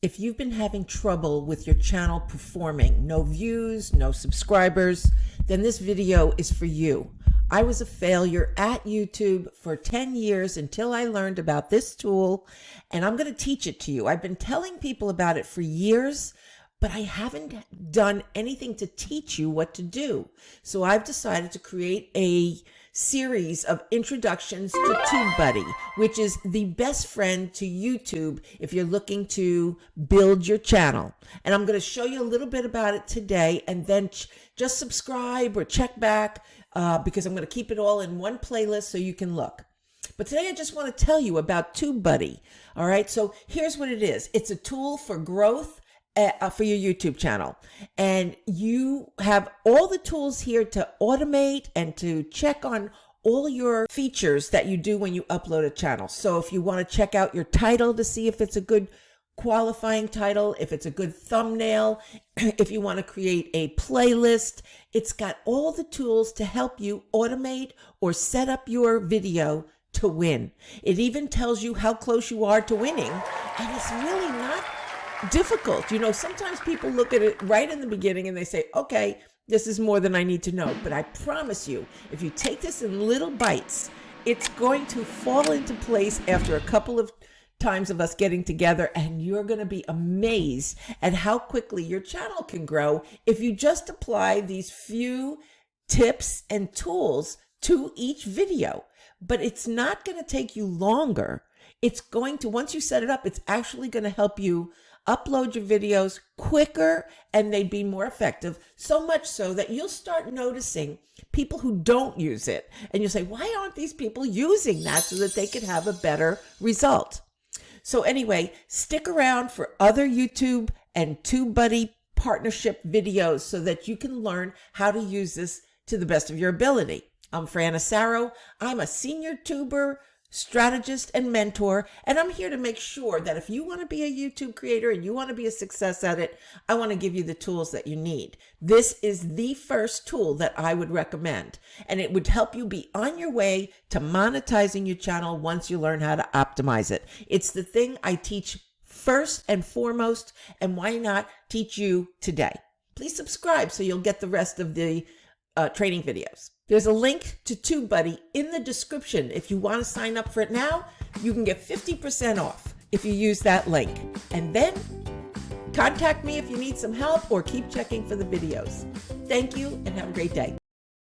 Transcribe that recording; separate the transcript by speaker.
Speaker 1: If you've been having trouble with your channel performing, no views, no subscribers, then this video is for you. I was a failure at YouTube for 10 years until I learned about this tool, and I'm going to teach it to you. I've been telling people about it for years, but I haven't done anything to teach you what to do. So I've decided to create a series of introductions to Tubebuddy, which is the best friend to YouTube if you're looking to build your channel. And I'm going to show you a little bit about it today, and then just subscribe or check back because I'm going to keep it all in one playlist so you can look. But today I just want to tell you about Tubebuddy. All right, so here's what it is. It's a tool for growth for your YouTube channel. And you have all the tools here to automate and to check on all your features that you do when you upload a channel. So if you want to check out your title to see if it's a good qualifying title, if it's a good thumbnail, if you want to create a playlist, it's got all the tools to help you automate or set up your video to win. It even tells you how close you are to winning, and it's really not difficult. You know, sometimes people look at it right in the beginning and they say, okay, this is more than I need to know. But I promise you, if you take this in little bites, it's going to fall into place after a couple of times of us getting together, and you're going to be amazed at how quickly your channel can grow if you just apply these few tips and tools to each video. But it's not going to take you longer. It's going to, once you set it up, it's actually going to help you upload your videos quicker, and they'd be more effective, so much so that you'll start noticing people who don't use it. And you'll say, why aren't these people using that so that they could have a better result? So anyway, stick around for other YouTube and Tubebuddy partnership videos so that you can learn how to use this to the best of your ability. I'm Fran Asaro. I'm a senior tuber, strategist, and mentor, and I'm here to make sure that if you want to be a YouTube creator and you want to be a success at it, I want to give you the tools that you need. This is the first tool that I would recommend, and it would help you be on your way to monetizing your channel once you learn how to optimize it. It's the thing I teach first and foremost, and why not teach you today? Please subscribe so you'll get the rest of the training videos. There's a link to Tubebuddy in the description. If you want to sign up for it now, you can get 50% off if you use that link. And then contact me if you need some help or keep checking for the videos. Thank you and have a great day.